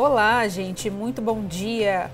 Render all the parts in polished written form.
Olá, gente, muito bom dia.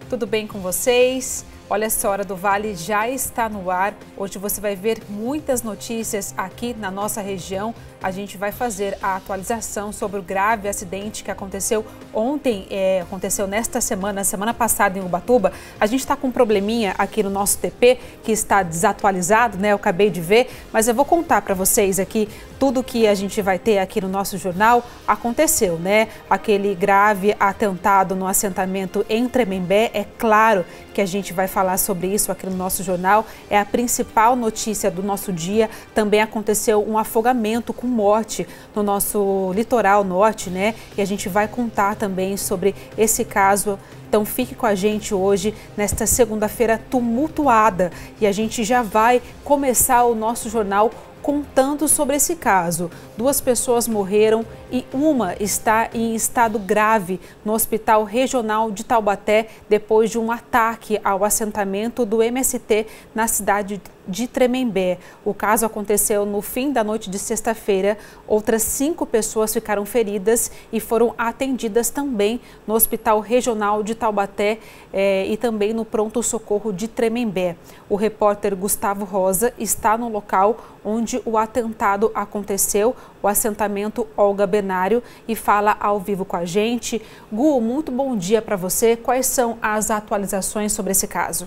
Tudo bem com vocês? Olha só, a Hora do Vale já está no ar. Hoje você vai ver muitas notícias aqui na nossa região. A gente vai fazer a atualização sobre o grave acidente que aconteceu ontem, aconteceu nesta semana passada em Ubatuba. A gente está com um probleminha aqui no nosso TP, que está desatualizado, né? Eu acabei de ver, mas eu vou contar para vocês aqui tudo que a gente vai ter aqui no nosso jornal. Aconteceu, né? Aquele grave atentado no assentamento em Tremembé. É claro que a gente vai falar sobre isso aqui no nosso jornal. É a principal notícia do nosso dia. Também aconteceu um afogamento com morte no nosso litoral norte, né? E a gente vai contar também sobre esse caso. Então fique com a gente hoje, nesta segunda-feira tumultuada. E a gente já vai começar o nosso jornal contando sobre esse caso. 2 pessoas morreram e uma está em estado grave no Hospital Regional de Taubaté depois de um ataque ao assentamento do MST na cidade de Tremembé. O caso aconteceu no fim da noite de sexta-feira. Outras 5 pessoas ficaram feridas e foram atendidas também no Hospital Regional de Taubaté e também no pronto-socorro de Tremembé. O repórter Gustavo Rosa está no local onde o atentado aconteceu, o assentamento Olga Benário, e fala ao vivo com a gente. Gu, muito bom dia para você. Quais são as atualizações sobre esse caso?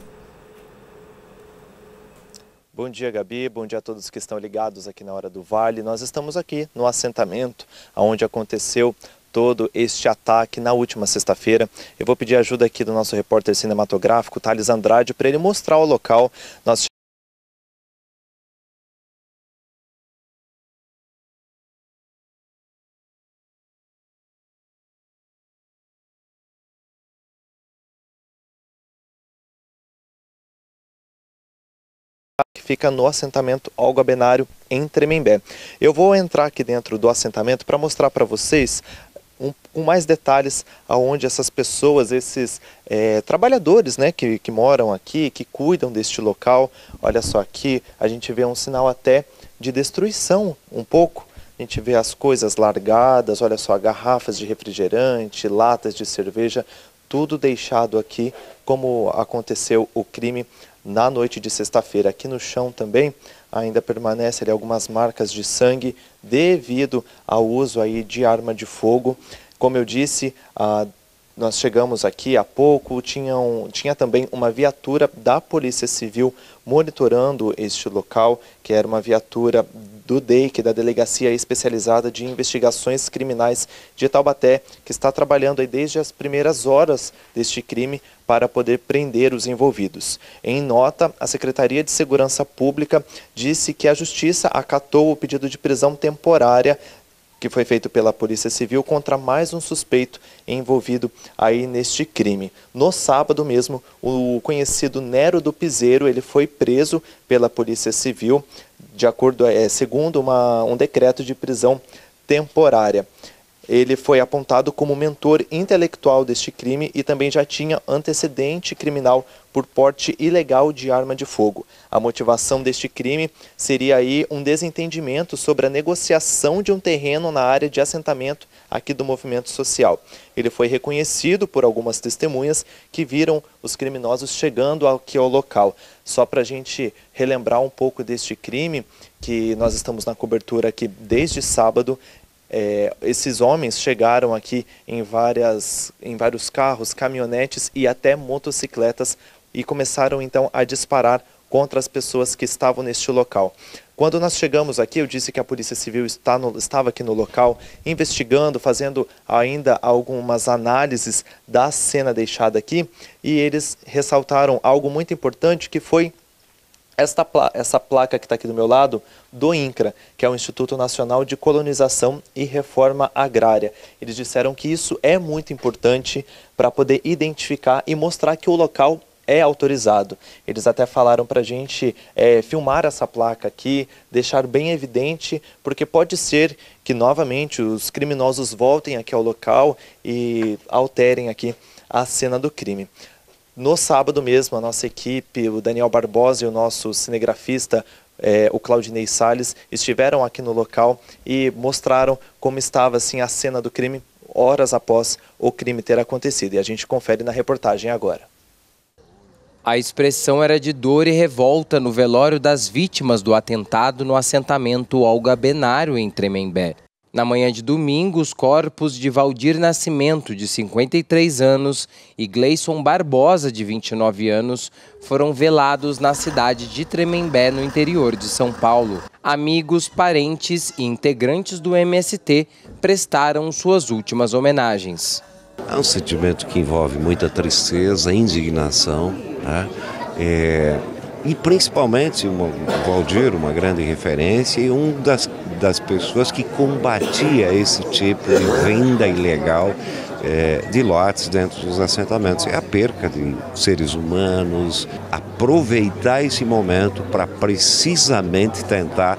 Bom dia, Gabi. Bom dia a todos que estão ligados aqui na Hora do Vale. Nós estamos aqui no assentamento onde aconteceu todo este ataque na última sexta-feira. Eu vou pedir ajuda aqui do nosso repórter cinematográfico, Thales Andrade, para ele mostrar o local. Nós que fica no assentamento Olga Benário, em Tremembé. Eu vou entrar aqui dentro do assentamento para mostrar para vocês com mais detalhes aonde essas pessoas, esses trabalhadores, né, que moram aqui, que cuidam deste local. Olha só, aqui a gente vê um sinal até de destruição um pouco. A gente vê as coisas largadas, olha só, garrafas de refrigerante, latas de cerveja, tudo deixado aqui como aconteceu o crime na noite de sexta-feira. Aqui no chão também ainda permanece ali algumas marcas de sangue devido ao uso aí de arma de fogo. Como eu disse, nós chegamos aqui há pouco, tinha também uma viatura da Polícia Civil monitorando este local, que era uma viatura do DEIC, da Delegacia Especializada de Investigações Criminais de Taubaté, que está trabalhando aí desde as primeiras horas deste crime para poder prender os envolvidos. Em nota, a Secretaria de Segurança Pública disse que a Justiça acatou o pedido de prisão temporária que foi feito pela Polícia Civil contra mais um suspeito envolvido aí neste crime. No sábado mesmo, o conhecido Nero do Piseiro, ele foi preso pela Polícia Civil, de acordo, segundo um decreto de prisão temporária. Ele foi apontado como mentor intelectual deste crime e também já tinha antecedente criminal por porte ilegal de arma de fogo. A motivação deste crime seria aí um desentendimento sobre a negociação de um terreno na área de assentamento aqui do movimento social. Ele foi reconhecido por algumas testemunhas que viram os criminosos chegando aqui ao local. Só para a gente relembrar um pouco deste crime, que nós estamos na cobertura aqui desde sábado. Esses homens chegaram aqui em vários carros, caminhonetes e até motocicletas e começaram então a disparar contra as pessoas que estavam neste local. Quando nós chegamos aqui, eu disse que a Polícia Civil estava aqui no local, investigando, fazendo ainda algumas análises da cena deixada aqui, e eles ressaltaram algo muito importante, que foi essa placa que está aqui do meu lado, do INCRA, que é o Instituto Nacional de Colonização e Reforma Agrária. Eles disseram que isso é muito importante para poder identificar e mostrar que o local é autorizado. Eles até falaram para a gente filmar essa placa aqui, deixar bem evidente, porque pode ser que novamente os criminosos voltem aqui ao local e alterem aqui a cena do crime. No sábado mesmo, a nossa equipe, o Daniel Barbosa e o nosso cinegrafista, o Claudinei Salles, estiveram aqui no local e mostraram como estava assim, a cena do crime. horas após o crime ter acontecido. E a gente confere na reportagem agora. A expressão era de dor e revolta no velório das vítimas do atentado no assentamento Olga Benário, em Tremembé. Na manhã de domingo, os corpos de Valdir Nascimento, de 53 anos, e Gleison Barbosa, de 29 anos, foram velados na cidade de Tremembé, no interior de São Paulo. Amigos, parentes e integrantes do MST prestaram suas últimas homenagens. É um sentimento que envolve muita tristeza, indignação, né? E principalmente o Valdir, uma grande referência e das pessoas que combatia esse tipo de venda ilegal de lotes dentro dos assentamentos. É a perca de seres humanos, aproveitar esse momento para precisamente tentar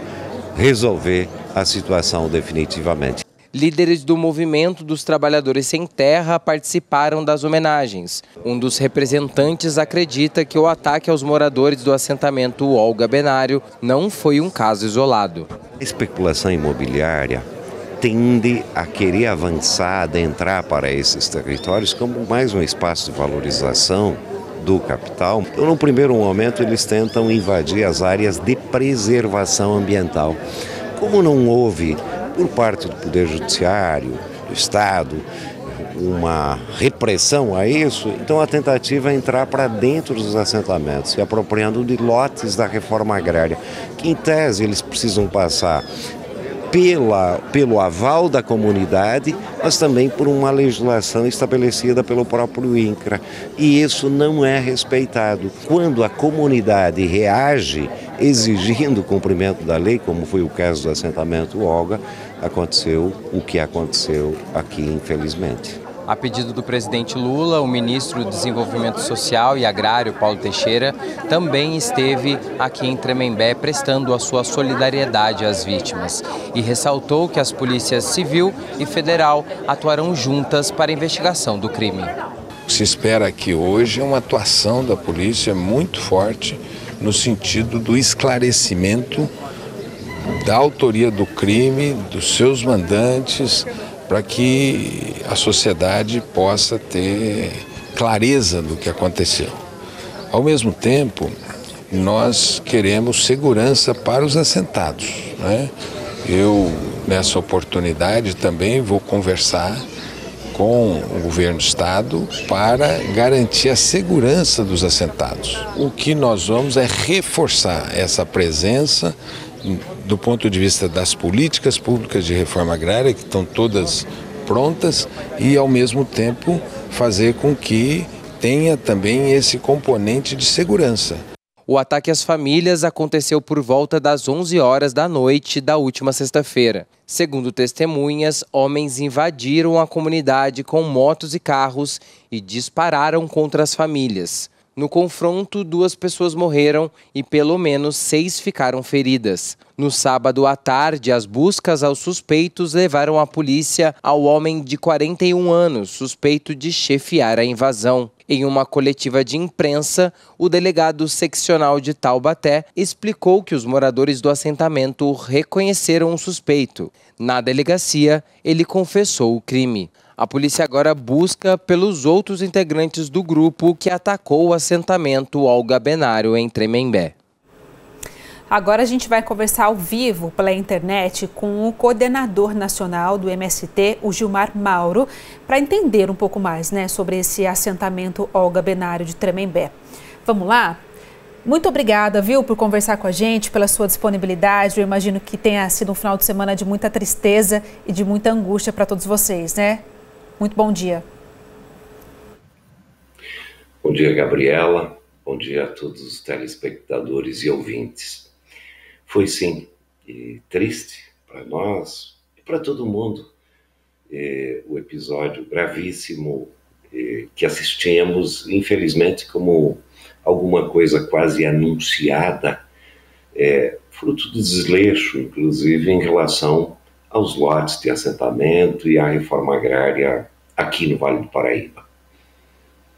resolver a situação definitivamente. Líderes do Movimento dos Trabalhadores Sem Terra participaram das homenagens. Um dos representantes acredita que o ataque aos moradores do assentamento Olga Benário não foi um caso isolado. A especulação imobiliária tende a querer avançar, adentrar para esses territórios como mais um espaço de valorização do capital. Então, no primeiro momento, eles tentam invadir as áreas de preservação ambiental. Como não houve, por parte do Poder Judiciário, do Estado, uma repressão a isso, então a tentativa é entrar para dentro dos assentamentos, se apropriando de lotes da reforma agrária, que em tese eles precisam passar pelo aval da comunidade, mas também por uma legislação estabelecida pelo próprio INCRA. E isso não é respeitado. Quando a comunidade reage exigindo o cumprimento da lei, como foi o caso do assentamento Olga, aconteceu o que aconteceu aqui, infelizmente. A pedido do presidente Lula, o ministro do Desenvolvimento Social e Agrário, Paulo Teixeira, também esteve aqui em Tremembé prestando a sua solidariedade às vítimas e ressaltou que as polícias civil e federal atuarão juntas para a investigação do crime. Se espera aqui hoje uma atuação da polícia muito forte no sentido do esclarecimento da autoria do crime, dos seus mandantes, para que a sociedade possa ter clareza do que aconteceu. Ao mesmo tempo, nós queremos segurança para os assentados, né? Eu, nessa oportunidade, também vou conversar com o governo do estado para garantir a segurança dos assentados. O que nós vamos é reforçar essa presença do ponto de vista das políticas públicas de reforma agrária, que estão todas prontas, e ao mesmo tempo fazer com que tenha também esse componente de segurança. O ataque às famílias aconteceu por volta das 11 horas da noite da última sexta-feira. Segundo testemunhas, homens invadiram a comunidade com motos e carros e dispararam contra as famílias. No confronto, 2 pessoas morreram e pelo menos 6 ficaram feridas. No sábado à tarde, as buscas aos suspeitos levaram a polícia ao homem de 41 anos, suspeito de chefiar a invasão. Em uma coletiva de imprensa, o delegado seccional de Taubaté explicou que os moradores do assentamento reconheceram o suspeito. Na delegacia, ele confessou o crime. A polícia agora busca pelos outros integrantes do grupo que atacou o assentamento Olga Benário em Tremembé. Agora a gente vai conversar ao vivo pela internet com o coordenador nacional do MST, o Gilmar Mauro, para entender um pouco mais, sobre esse assentamento Olga Benário de Tremembé. Vamos lá? Muito obrigada, por conversar com a gente, pela sua disponibilidade. Eu imagino que tenha sido um final de semana de muita tristeza e de muita angústia para todos vocês, Muito bom dia. Bom dia, Gabriela. Bom dia a todos os telespectadores e ouvintes. Foi sim, triste para nós e para todo mundo o episódio gravíssimo que assistimos, infelizmente, como alguma coisa quase anunciada, fruto do desleixo, inclusive, em relação aos lotes de assentamento e à reforma agrária aqui no Vale do Paraíba.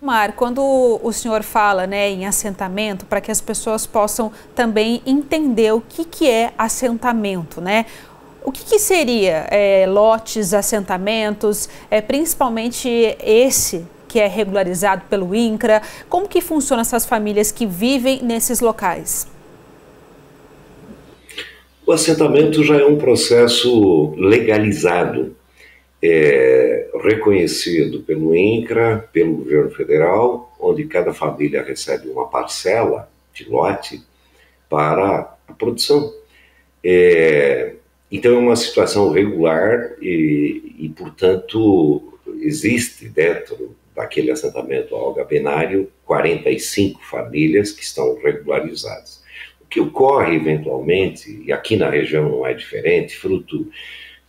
Mar, quando o senhor fala em assentamento, para que as pessoas possam também entender o que é assentamento, O que seria lotes, assentamentos, principalmente esse que é regularizado pelo INCRA? Como que funcionam essas famílias que vivem nesses locais? O assentamento já é um processo legalizado, reconhecido pelo INCRA, pelo governo federal, onde cada família recebe uma parcela de lote para a produção. Então é uma situação regular e, portanto, existe dentro daquele assentamento algabenário 45 famílias que estão regularizadas. O que ocorre eventualmente, e aqui na região não é diferente, fruto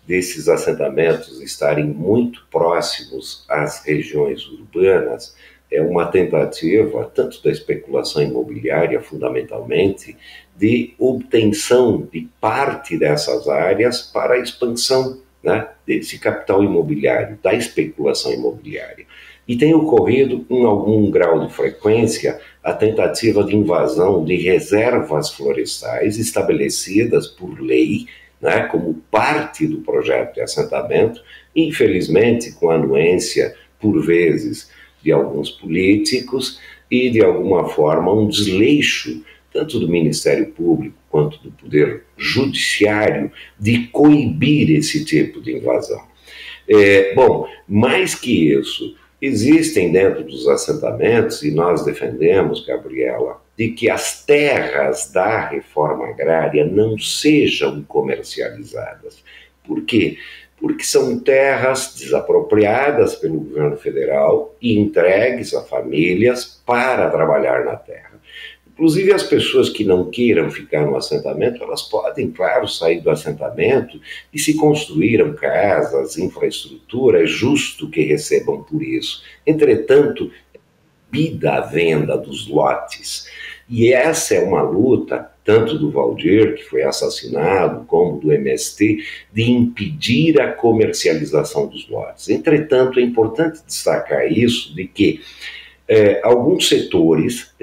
desses assentamentos estarem muito próximos às regiões urbanas, é uma tentativa, tanto da especulação imobiliária, fundamentalmente, de obtenção de parte dessas áreas para a expansão, né, desse capital imobiliário, da especulação imobiliária. E tem ocorrido, com algum grau de frequência, a tentativa de invasão de reservas florestais estabelecidas por lei, né, como parte do projeto de assentamento, infelizmente com a anuência, por vezes, de alguns políticos e, de alguma forma, um desleixo, tanto do Ministério Público quanto do Poder Judiciário, de coibir esse tipo de invasão. Bom, mais que isso, existem dentro dos assentamentos, e nós defendemos, Gabriela, de que as terras da reforma agrária não sejam comercializadas. Por quê? Porque são terras desapropriadas pelo governo federal e entregues a famílias para trabalhar na terra. Inclusive, as pessoas que não queiram ficar no assentamento, elas podem, claro, sair do assentamento e, se construíram casas, infraestrutura, é justo que recebam por isso. Entretanto, proibida a venda dos lotes. E essa é uma luta, tanto do Valdir, que foi assassinado, como do MST, de impedir a comercialização dos lotes. Entretanto, é importante destacar isso, de que alguns setores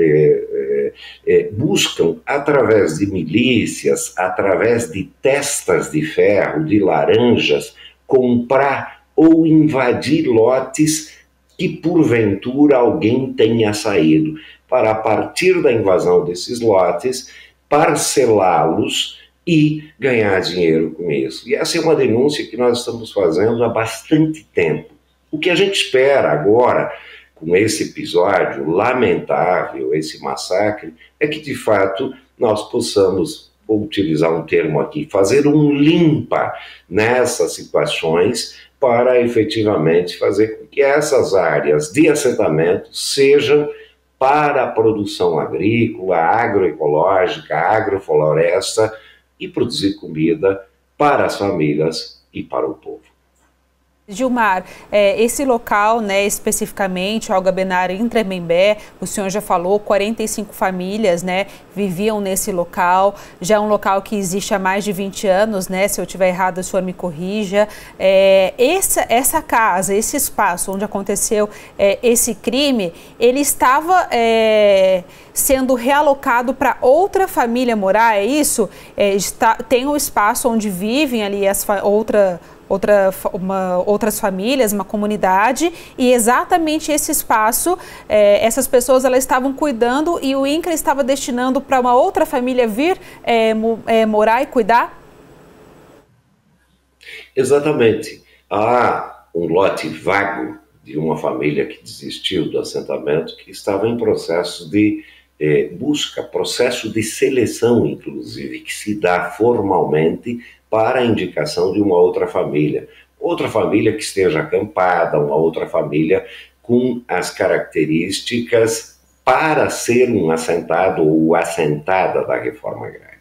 buscam, através de milícias, através de testas de ferro, de laranjas, comprar ou invadir lotes que porventura alguém tenha saído, para, a partir da invasão desses lotes, parcelá-los e ganhar dinheiro com isso. E essa é uma denúncia que nós estamos fazendo há bastante tempo. O que a gente espera agora, com esse episódio lamentável, esse massacre, é que, de fato, nós possamos, vou utilizar um termo aqui, fazer um limpa nessas situações para efetivamente fazer com que essas áreas de assentamento sejam para a produção agrícola, agroecológica, agrofloresta e produzir comida para as famílias e para o povo. Gilmar, esse local, né, especificamente, o algabenário em Tremembé, o senhor já falou, 45 famílias, né, viviam nesse local, já é um local que existe há mais de 20 anos, né, se eu estiver errado, o senhor me corrija. Essa casa, esse espaço onde aconteceu esse crime, ele estava sendo realocado para outra família morar, é isso? Tem um espaço onde vivem ali outras famílias, uma comunidade, e exatamente esse espaço, essas pessoas elas estavam cuidando e o INCRA estava destinando para uma outra família vir morar e cuidar? Exatamente. Há um lote vago de uma família que desistiu do assentamento, que estava em processo de busca, processo de seleção, inclusive, que se dá formalmente para a indicação de uma outra família que esteja acampada, uma outra família com as características para ser um assentado ou assentada da reforma agrária.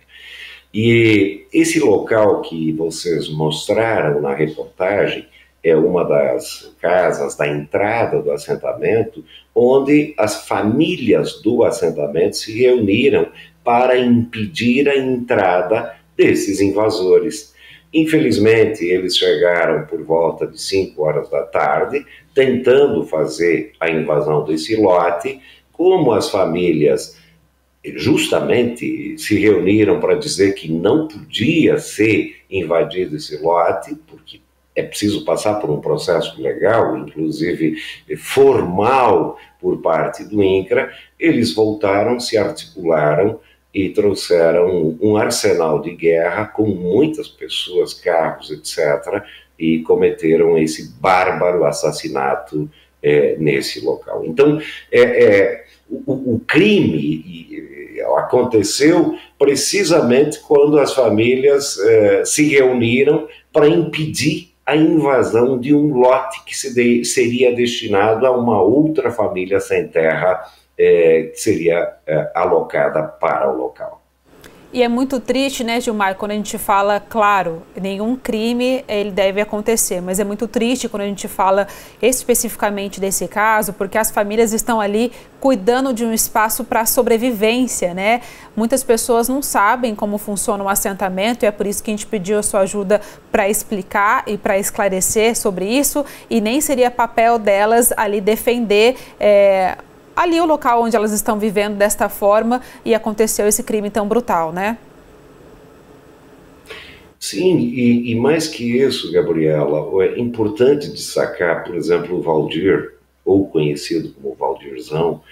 E esse local que vocês mostraram na reportagem é uma das casas da entrada do assentamento, onde as famílias do assentamento se reuniram para impedir a entrada desses invasores. Infelizmente, eles chegaram por volta de 5 horas da tarde, tentando fazer a invasão desse lote. Como as famílias justamente se reuniram para dizer que não podia ser invadido esse lote, porque é preciso passar por um processo legal, inclusive formal, por parte do INCRA. Eles voltaram, se articularam e trouxeram um arsenal de guerra com muitas pessoas, carros, etc., e cometeram esse bárbaro assassinato nesse local. Então, o crime aconteceu precisamente quando as famílias se reuniram para impedir a invasão de um lote que seria destinado a uma outra família sem terra, que seria alocada para o local. E é muito triste, né, Gilmar, quando a gente fala, claro, nenhum crime ele deve acontecer, mas é muito triste quando a gente fala especificamente desse caso, porque as famílias estão ali cuidando de um espaço para sobrevivência, né? Muitas pessoas não sabem como funciona o assentamento e é por isso que a gente pediu a sua ajuda para explicar e para esclarecer sobre isso, e nem seria papel delas ali defender ali o local onde elas estão vivendo desta forma e aconteceu esse crime tão brutal, né? Sim, e mais que isso, Gabriela, é importante destacar, por exemplo, o Valdir, ou conhecido como Valdirzão,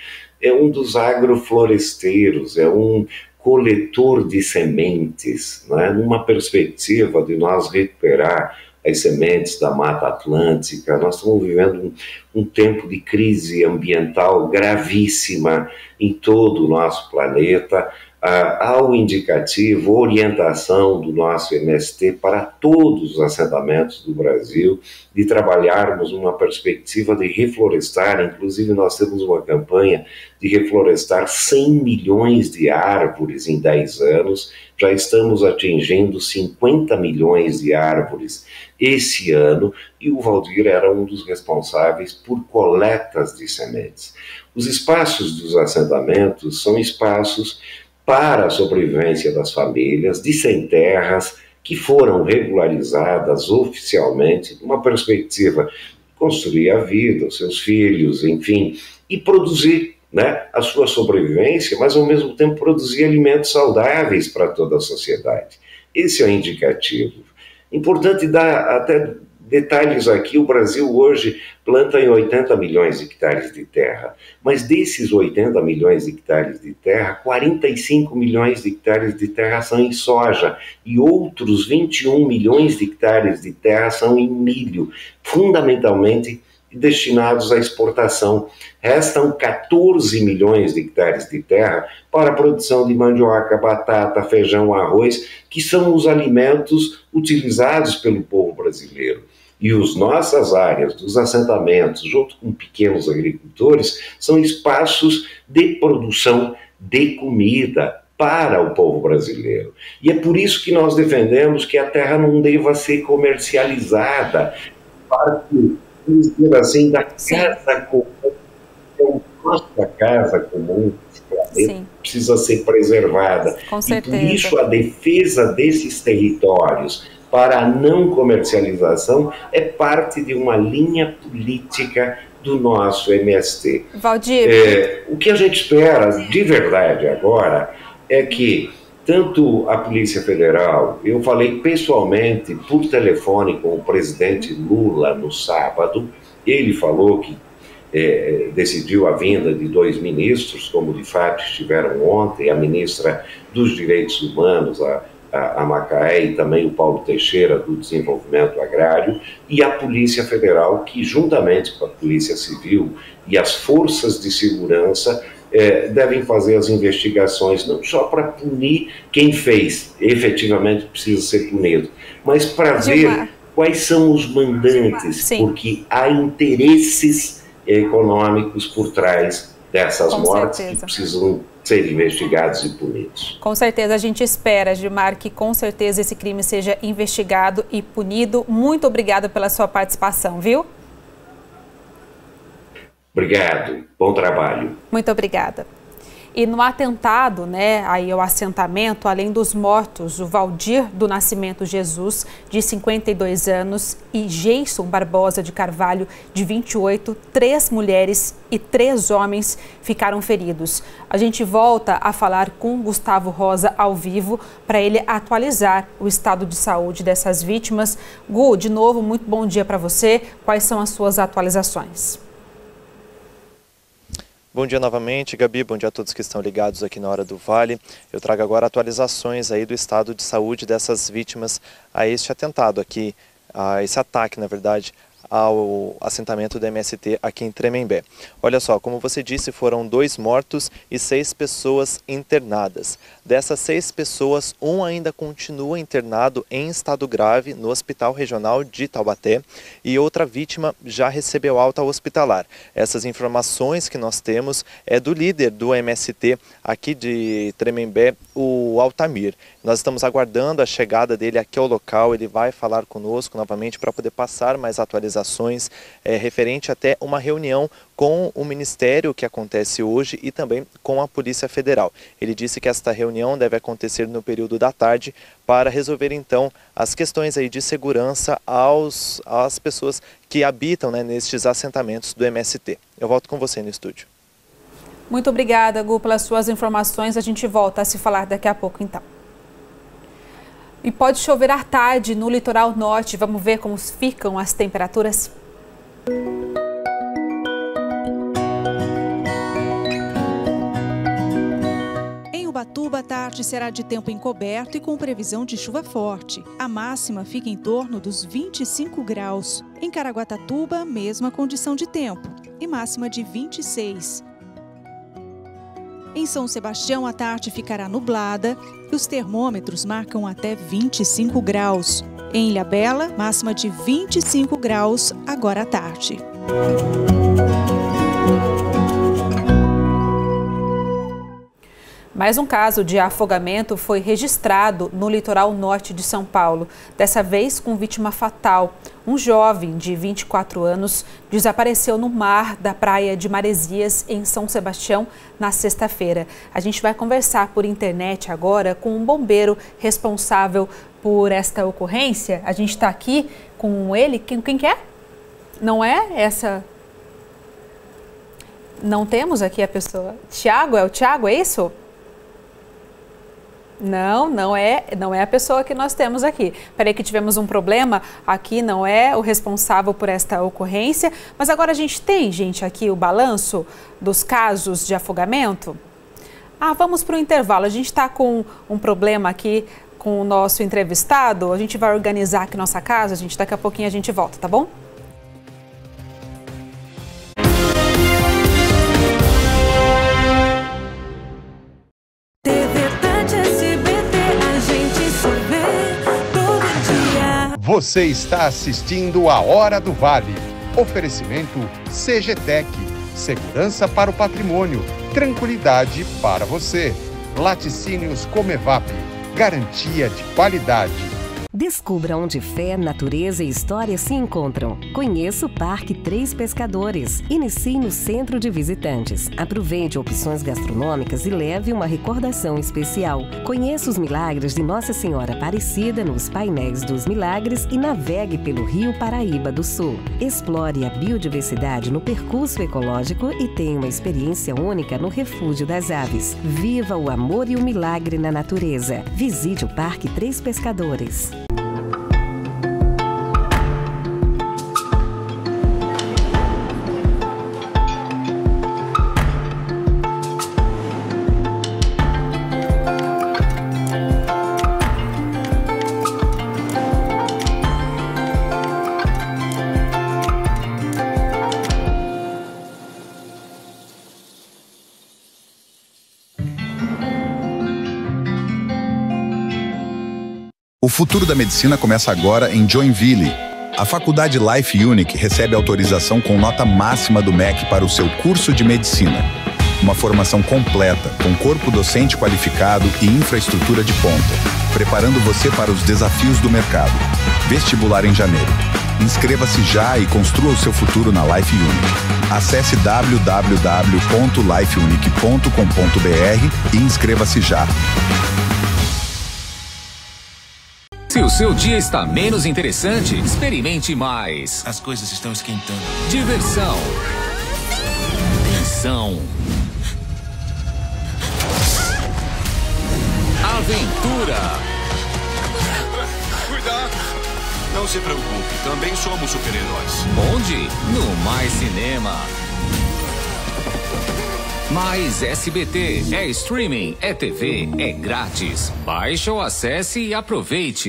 é um dos agrofloresteiros, é um coletor de sementes, né? Numa perspectiva de nós recuperar as sementes da Mata Atlântica. Nós estamos vivendo um tempo de crise ambiental gravíssima em todo o nosso planeta. Há o indicativo, orientação do nosso MST para todos os assentamentos do Brasil, de trabalharmos numa perspectiva de reflorestar. Inclusive nós temos uma campanha de reflorestar 100 milhões de árvores em 10 anos, já estamos atingindo 50 milhões de árvores esse ano, e o Valdir era um dos responsáveis por coletas de sementes. Os espaços dos assentamentos são espaços para a sobrevivência das famílias de sem terras que foram regularizadas oficialmente, numa perspectiva de construir a vida, os seus filhos, enfim, e produzir, né, a sua sobrevivência, mas ao mesmo tempo produzir alimentos saudáveis para toda a sociedade. Esse é o indicativo. Importante dar até detalhes aqui: o Brasil hoje planta em 80 milhões de hectares de terra, mas desses 80 milhões de hectares de terra, 45 milhões de hectares de terra são em soja e outros 21 milhões de hectares de terra são em milho, fundamentalmente destinados à exportação. Restam 14 milhões de hectares de terra para a produção de mandioca, batata, feijão, arroz, que são os alimentos utilizados pelo povo brasileiro. E as nossas áreas dos assentamentos, junto com pequenos agricultores, são espaços de produção de comida para o povo brasileiro. E é por isso que nós defendemos que a terra não deva ser comercializada, para que, assim, da casa comum, nossa casa comum, precisa ser preservada. Com certeza. E por isso a defesa desses territórios para a não comercialização é parte de uma linha política do nosso MST. Valdir, o que a gente espera de verdade agora é que tanto a Polícia Federal, eu falei pessoalmente por telefone com o presidente Lula no sábado, ele falou que decidiu a vinda de 2 ministros, como de fato estiveram ontem, a ministra dos Direitos Humanos, a Macaé, e também o Paulo Teixeira, do Desenvolvimento Agrário, e a Polícia Federal, que juntamente com a Polícia Civil e as forças de segurança devem fazer as investigações, não só para punir quem fez, efetivamente precisa ser punido, mas para ver quais são os mandantes, porque há interesses econômicos por trás dessas mortes que precisam ser investigados e punidos. Com certeza, a gente espera, Gilmar, que com certeza esse crime seja investigado e punido. Muito obrigada pela sua participação, viu? Obrigado, bom trabalho. Muito obrigada. E no atentado, aí ao assentamento, além dos mortos, o Valdir do Nascimento Jesus, de 52 anos, e Geison Barbosa de Carvalho, de 28, 3 mulheres e 3 homens ficaram feridos. A gente volta a falar com Gustavo Rosa ao vivo para ele atualizar o estado de saúde dessas vítimas. Gu, de novo, muito bom dia para você. Quais são as suas atualizações? Bom dia novamente, Gabi. Bom dia a todos que estão ligados aqui na Hora do Vale. Eu trago agora atualizações aí do estado de saúde dessas vítimas a este atentado aqui, a esse ataque, na verdade, ao assentamento do MST aqui em Tremembé. Olha só, como você disse, foram 2 mortos e 6 pessoas internadas. Dessas 6 pessoas, 1 ainda continua internado em estado grave no Hospital Regional de Taubaté e outra vítima já recebeu alta hospitalar. Essas informações que nós temos é do líder do MST aqui de Tremembé, o Altamir. Nós estamos aguardando a chegada dele aqui ao local, ele vai falar conosco novamente para poder passar mais atualizações referente até uma reunião com o Ministério que acontece hoje e também com a Polícia Federal. Ele disse que esta reunião deve acontecer no período da tarde para resolver então as questões aí de segurança às pessoas que habitam nestes assentamentos do MST. Eu volto com você no estúdio. Muito obrigada, Gu, pelas suas informações. A gente volta a se falar daqui a pouco então. E pode chover à tarde no litoral norte. Vamos ver como ficam as temperaturas? Em Ubatuba, a tarde será de tempo encoberto e com previsão de chuva forte. A máxima fica em torno dos 25 graus. Em Caraguatatuba, mesma condição de tempo e máxima de 26. Em São Sebastião, a tarde ficará nublada e os termômetros marcam até 25 graus. Em Ilhabela, máxima de 25 graus agora à tarde. Mais um caso de afogamento foi registrado no litoral norte de São Paulo, dessa vez com vítima fatal. Um jovem de 24 anos desapareceu no mar da praia de Maresias, em São Sebastião, na sexta-feira. A gente vai conversar por internet agora com um bombeiro responsável por esta ocorrência. A gente está aqui com ele. Quem que é? Não é essa? Não temos aqui a pessoa. Tiago, é o Tiago, é isso? Não é a pessoa que nós temos aqui. Peraí que tivemos um problema aqui, não é o responsável por esta ocorrência. Mas agora a gente tem, gente, aqui o balanço dos casos de afogamento. Vamos para o intervalo. A gente está com um problema aqui com o nosso entrevistado. A gente vai organizar aqui nossa casa, daqui a pouquinho a gente volta, tá bom? Você está assistindo a Hora do Vale. Oferecimento CGTEC. Segurança para o patrimônio. Tranquilidade para você. Laticínios Comevap. Garantia de qualidade. Descubra onde fé, natureza e história se encontram. Conheça o Parque Três Pescadores. Inicie no Centro de Visitantes. Aproveite opções gastronômicas e leve uma recordação especial. Conheça os milagres de Nossa Senhora Aparecida nos painéis dos milagres e navegue pelo Rio Paraíba do Sul. Explore a biodiversidade no percurso ecológico e tenha uma experiência única no Refúgio das Aves. Viva o amor e o milagre na natureza. Visite o Parque Três Pescadores. O futuro da medicina começa agora em Joinville. A Faculdade Life Unique recebe autorização com nota máxima do MEC para o seu curso de medicina. Uma formação completa, com corpo docente qualificado e infraestrutura de ponta. preparando você para os desafios do mercado. Vestibular em janeiro. Inscreva-se já e construa o seu futuro na Life Unique. Acesse www.lifeunique.com.br e inscreva-se já. Se o seu dia está menos interessante, experimente mais. As coisas estão esquentando. Diversão. Tensão. Aventura. Cuidado! Não se preocupe, também somos super-heróis. Onde? No Mais Cinema. Mais SBT. É streaming, é TV, é grátis. Baixe ou acesse e aproveite.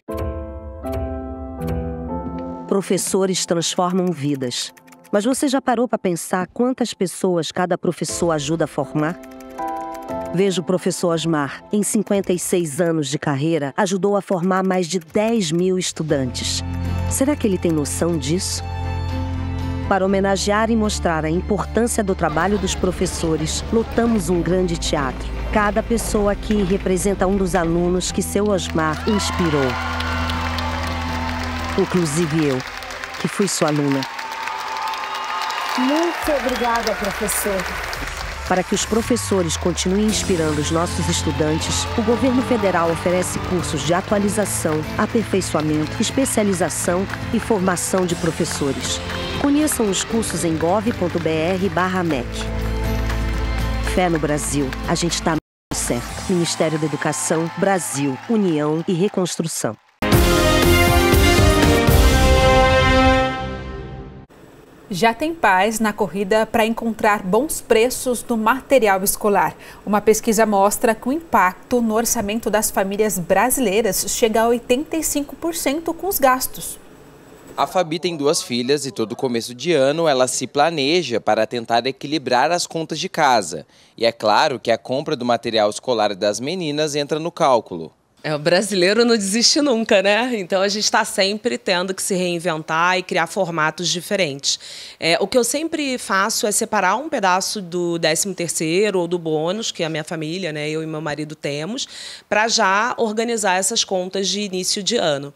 Professores transformam vidas. Mas você já parou para pensar quantas pessoas cada professor ajuda a formar? Veja o professor Osmar, em 56 anos de carreira, ajudou a formar mais de 10 mil estudantes. Será que ele tem noção disso? Para homenagear e mostrar a importância do trabalho dos professores, lotamos um grande teatro. Cada pessoa aqui representa um dos alunos que seu Osmar inspirou. Inclusive eu, que fui sua aluna. Muito obrigada, professor. Para que os professores continuem inspirando os nossos estudantes, o governo federal oferece cursos de atualização, aperfeiçoamento, especialização e formação de professores. Conheçam os cursos em gov.br/MEC. Fé no Brasil. A gente está no certo. Ministério da Educação, Brasil, União e Reconstrução. Já tem paz na corrida para encontrar bons preços no material escolar. Uma pesquisa mostra que o impacto no orçamento das famílias brasileiras chega a 85% com os gastos. A Fabi tem 2 filhas e todo começo de ano ela se planeja para tentar equilibrar as contas de casa. E é claro que a compra do material escolar das meninas entra no cálculo. O brasileiro não desiste nunca, né? Então a gente está sempre tendo que se reinventar e criar formatos diferentes. O que eu sempre faço é separar um pedaço do 13º ou do bônus, que a minha família, né, eu e meu marido temos, para já organizar essas contas de início de ano.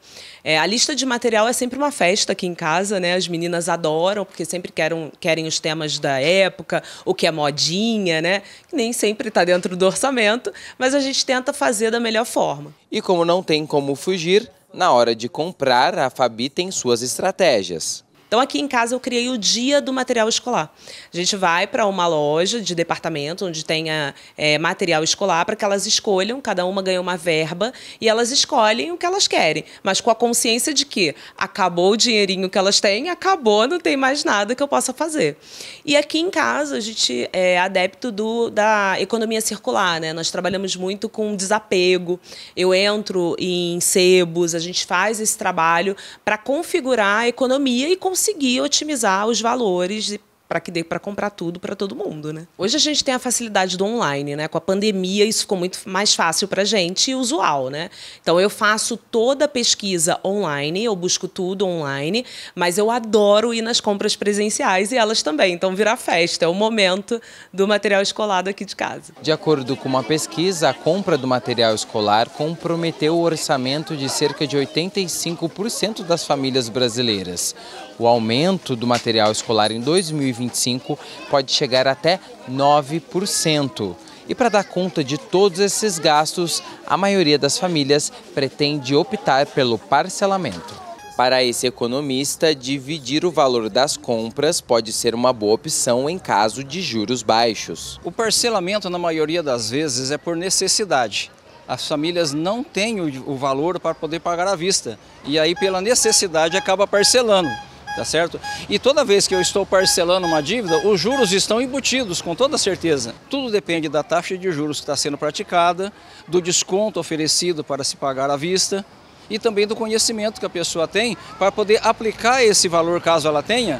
A lista de material é sempre uma festa aqui em casa, né? As meninas adoram, porque sempre querem os temas da época, o que é modinha, né? Nem sempre está dentro do orçamento, mas a gente tenta fazer da melhor forma. E como não tem como fugir, na hora de comprar, a Fabi tem suas estratégias. Então, aqui em casa, eu criei o dia do material escolar. A gente vai para uma loja de departamento onde tenha material escolar para que elas escolham, cada uma ganha uma verba e elas escolhem o que elas querem. Mas com a consciência de que acabou o dinheirinho que elas têm, acabou, não tem mais nada que eu possa fazer. E aqui em casa, a gente é adepto da economia circular, né? Nós trabalhamos muito com desapego. Eu entro em sebos, a gente faz esse trabalho para configurar a economia e conseguir otimizar os valores para que dê para comprar tudo para todo mundo, né? Hoje a gente tem a facilidade do online, né? Com a pandemia isso ficou muito mais fácil para a gente e usual, né? Então eu faço toda a pesquisa online, eu busco tudo online, mas eu adoro ir nas compras presenciais e elas também. Então vira festa, é o momento do material escolar daqui de casa. De acordo com uma pesquisa, a compra do material escolar comprometeu o orçamento de cerca de 85% das famílias brasileiras. O aumento do material escolar em 2025 pode chegar até 9%. E para dar conta de todos esses gastos, a maioria das famílias pretende optar pelo parcelamento. Para esse economista, dividir o valor das compras pode ser uma boa opção em caso de juros baixos. O parcelamento, na maioria das vezes, é por necessidade. As famílias não têm o valor para poder pagar à vista e aí, pela necessidade, acaba parcelando. Tá certo? E toda vez que eu estou parcelando uma dívida, os juros estão embutidos, com toda certeza. Tudo depende da taxa de juros que está sendo praticada, do desconto oferecido para se pagar à vista e também do conhecimento que a pessoa tem para poder aplicar esse valor, caso ela tenha,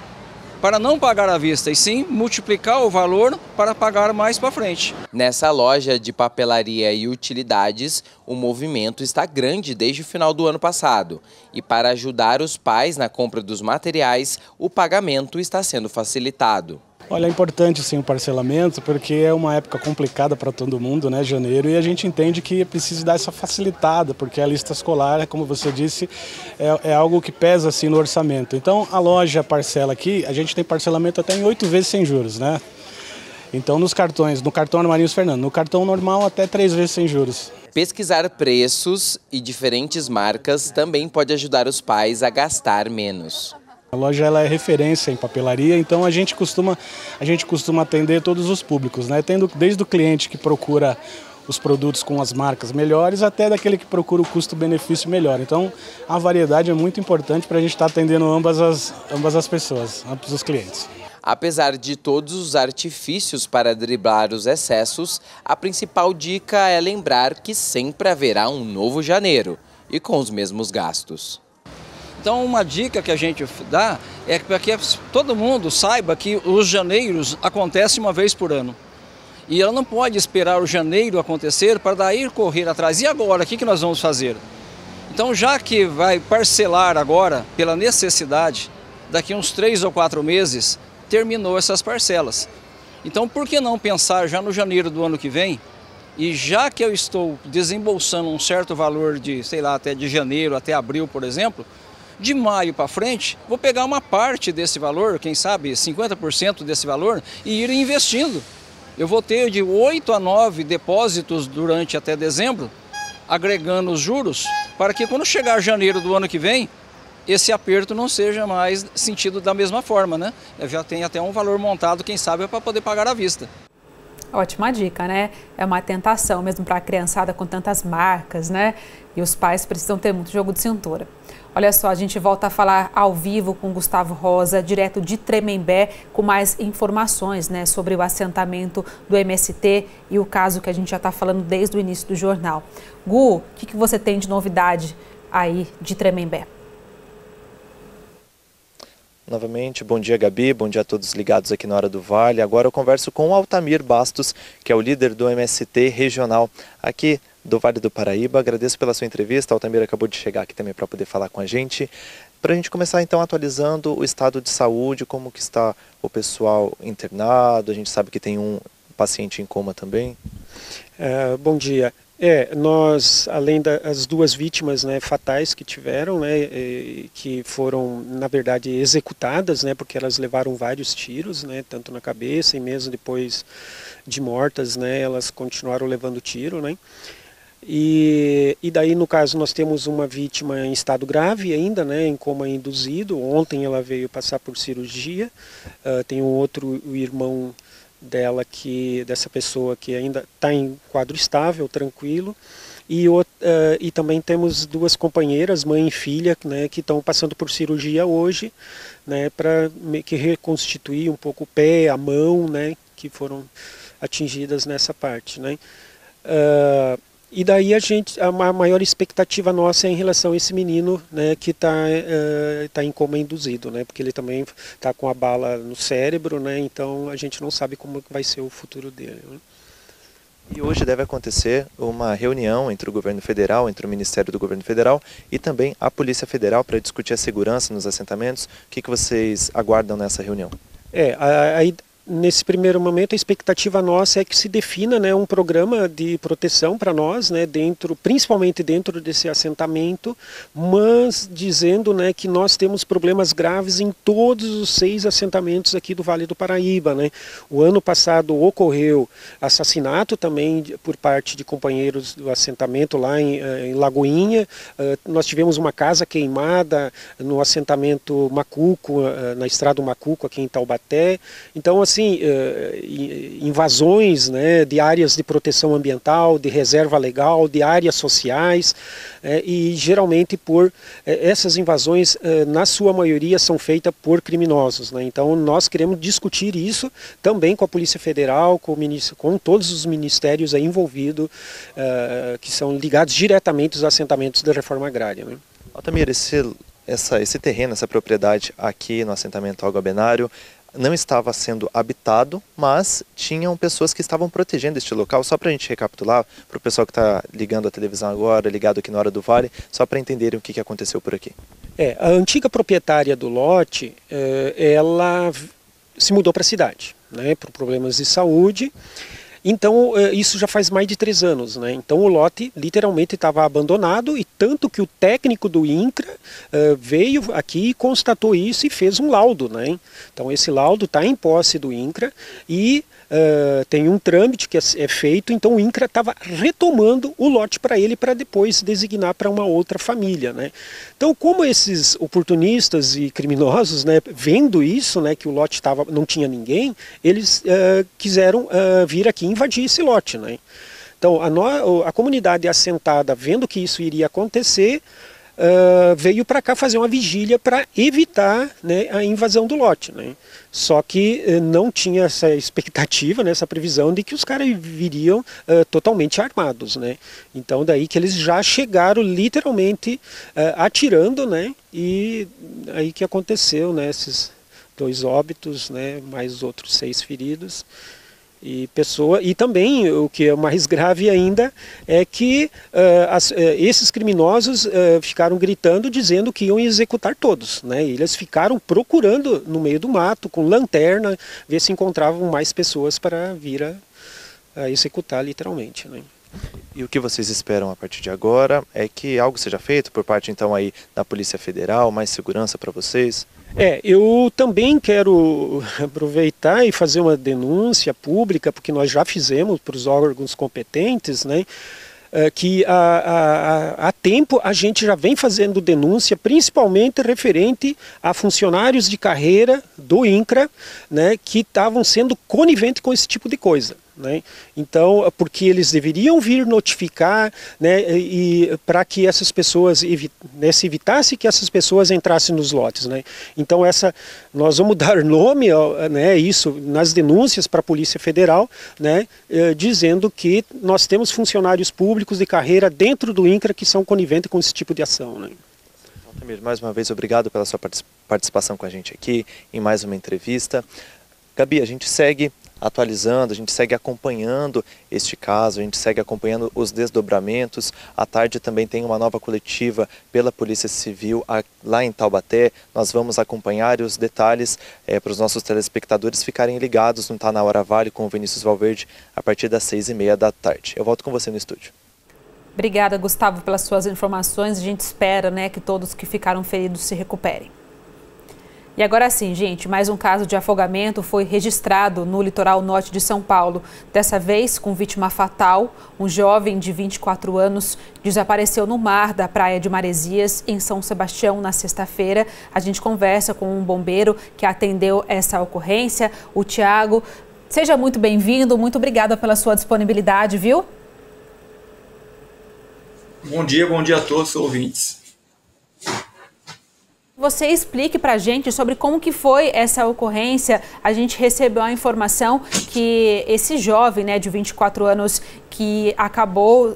para não pagar à vista e sim multiplicar o valor para pagar mais para frente. Nessa loja de papelaria e utilidades, o movimento está grande desde o final do ano passado. E para ajudar os pais na compra dos materiais, o pagamento está sendo facilitado. Olha, é importante sim o parcelamento, porque é uma época complicada para todo mundo, né, janeiro, e a gente entende que é preciso dar essa facilitada, porque a lista escolar, como você disse, é algo que pesa assim no orçamento. Então a loja parcela aqui, a gente tem parcelamento até em 8 vezes sem juros, né? Então nos cartões, no cartão Armarinhos Fernando, no cartão normal até 3 vezes sem juros. Pesquisar preços e diferentes marcas também pode ajudar os pais a gastar menos. A loja ela é referência em papelaria, então a gente costuma atender todos os públicos, né? Tendo desde o cliente que procura os produtos com as marcas melhores até daquele que procura o custo-benefício melhor. Então a variedade é muito importante para a gente estar atendendo ambas as pessoas, ambos os clientes. Apesar de todos os artifícios para driblar os excessos, a principal dica é lembrar que sempre haverá um novo janeiro e com os mesmos gastos. Então uma dica que a gente dá é para que todo mundo saiba que os janeiros acontecem uma vez por ano. E ela não pode esperar o janeiro acontecer para daí correr atrás. E agora, o que nós vamos fazer? Então já que vai parcelar agora pela necessidade, daqui uns 3 ou 4 meses, terminou essas parcelas. Então por que não pensar já no janeiro do ano que vem? E já que eu estou desembolsando um certo valor de, sei lá, até de janeiro até abril, por exemplo, de maio para frente, vou pegar uma parte desse valor, quem sabe 50% desse valor, e ir investindo. Eu vou ter de 8 a 9 depósitos durante até dezembro, agregando os juros, para que quando chegar janeiro do ano que vem, esse aperto não seja mais sentido da mesma forma, né? Eu já tenho até um valor montado, quem sabe, para poder pagar à vista. Ótima dica, né? É uma tentação mesmo para a criançada com tantas marcas, né? E os pais precisam ter muito jogo de cintura. Olha só, a gente volta a falar ao vivo com Gustavo Rosa, direto de Tremembé, com mais informações, né, sobre o assentamento do MST e o caso que a gente já está falando desde o início do jornal. Gu, o que você tem de novidade aí de Tremembé? Novamente, bom dia, Gabi, bom dia a todos ligados aqui na Hora do Vale. Agora eu converso com o Altamir Bastos, que é o líder do MST regional aqui do Vale do Paraíba. Agradeço pela sua entrevista. O Altamir acabou de chegar aqui também para poder falar com a gente. Para a gente começar então atualizando o estado de saúde, como que está o pessoal internado, a gente sabe que tem um paciente em coma também. Bom dia. Nós, além das 2 vítimas, né, fatais que tiveram, né, que foram, na verdade, executadas, né, porque elas levaram vários tiros, né, tanto na cabeça e mesmo depois de mortas, né, elas continuaram levando tiro, né. E daí, no caso, nós temos uma vítima em estado grave ainda, né, em coma induzido. Ontem ela veio passar por cirurgia. Tem um outro irmão dela, dessa pessoa que ainda está em quadro estável, tranquilo. E também temos 2 companheiras, mãe e filha, né, que estão passando por cirurgia hoje, né, para meio que reconstituir um pouco o pé, a mão, né, que foram atingidas nessa parte, né. E daí a maior expectativa nossa é em relação a esse menino, né, que tá em coma induzido, né, porque ele também está com a bala no cérebro, né, então a gente não sabe como vai ser o futuro dele, né. E hoje deve acontecer uma reunião entre o governo federal, entre o Ministério do Governo Federal e também a Polícia Federal para discutir a segurança nos assentamentos. O que vocês aguardam nessa reunião? Nesse primeiro momento, a expectativa nossa é que se defina, né, um programa de proteção para nós, né, principalmente dentro desse assentamento, mas dizendo, né, que nós temos problemas graves em todos os 6 assentamentos aqui do Vale do Paraíba, né. O ano passado ocorreu assassinato também por parte de companheiros do assentamento lá em Lagoinha. Nós tivemos uma casa queimada no assentamento Macuco, na estrada do Macuco, aqui em Taubaté. Então, assim, invasões, né, de áreas de proteção ambiental, de reserva legal, de áreas sociais, e geralmente essas invasões, na sua maioria, são feitas por criminosos, né. Então nós queremos discutir isso também com a Polícia Federal, com todos os ministérios envolvidos, que são ligados diretamente aos assentamentos da reforma agrária, né. Altamir, esse terreno, essa propriedade aqui no assentamento Água Benário, não estava sendo habitado, mas tinham pessoas que estavam protegendo este local. Só para a gente recapitular, para o pessoal que está ligando a televisão agora, ligado aqui na Hora do Vale, só para entenderem o que aconteceu por aqui. A antiga proprietária do lote, ela se mudou para a cidade, né, por problemas de saúde. Então, isso já faz mais de 3 anos, né? Então o lote literalmente estava abandonado, e tanto que o técnico do INCRA veio aqui e constatou isso e fez um laudo, né? Então esse laudo está em posse do INCRA e tem um trâmite que é feito, então o INCRA estava retomando o lote para ele, para depois designar para uma outra família, né? Então, como esses oportunistas e criminosos, né, vendo isso, né, que o lote não tinha ninguém, eles quiseram vir aqui invadir esse lote, né? Então a comunidade assentada, vendo que isso iria acontecer, veio para cá fazer uma vigília para evitar, né, a invasão do lote, né? Só que não tinha essa expectativa, né, essa previsão de que os caras viriam totalmente armados, né? Então daí que eles já chegaram literalmente atirando, né? E aí que aconteceu, né, esses 2 óbitos, né, mais outros 6 feridos. E também, o que é mais grave ainda, é que esses criminosos ficaram gritando, dizendo que iam executar todos, né? Eles ficaram procurando no meio do mato, com lanterna, ver se encontravam mais pessoas para vir a executar literalmente, né? E o que vocês esperam a partir de agora é que algo seja feito por parte, então, aí da Polícia Federal, mais segurança para vocês? Eu também quero aproveitar e fazer uma denúncia pública, porque nós já fizemos para os órgãos competentes, né, que há tempo a gente já vem fazendo denúncia, principalmente referente a funcionários de carreira do INCRA, né, que estavam sendo coniventes com esse tipo de coisa, né? Então, porque eles deveriam vir notificar, né, e para que essas pessoas se evitasse que essas pessoas entrassem nos lotes, né? Então nós vamos dar nome, né, isso nas denúncias para a Polícia Federal, né, dizendo que nós temos funcionários públicos de carreira dentro do INCRA que são coniventes com esse tipo de ação, né? Altamir, mais uma vez, obrigado pela sua participação com a gente aqui em mais uma entrevista. Gabi, a gente segue atualizando, a gente segue acompanhando este caso, a gente segue acompanhando os desdobramentos. À tarde também tem uma nova coletiva pela Polícia Civil lá em Taubaté. Nós vamos acompanhar os detalhes para os nossos telespectadores ficarem ligados no Tá Na Hora Vale com o Vinícius Valverde a partir das 6h30 da tarde. Eu volto com você no estúdio. Obrigada, Gustavo, pelas suas informações. A gente espera, né, que todos que ficaram feridos se recuperem. E agora sim, gente, mais um caso de afogamento foi registrado no litoral norte de São Paulo. Dessa vez, com vítima fatal, um jovem de 24 anos desapareceu no mar da praia de Maresias, em São Sebastião, na sexta-feira. A gente conversa com um bombeiro que atendeu essa ocorrência, o Tiago. Seja muito bem-vindo, muito obrigada pela sua disponibilidade, viu? Bom dia a todos os ouvintes. Você explique para a gente sobre como que foi essa ocorrência. A gente recebeu a informação que esse jovem, né, de 24 anos, que acabou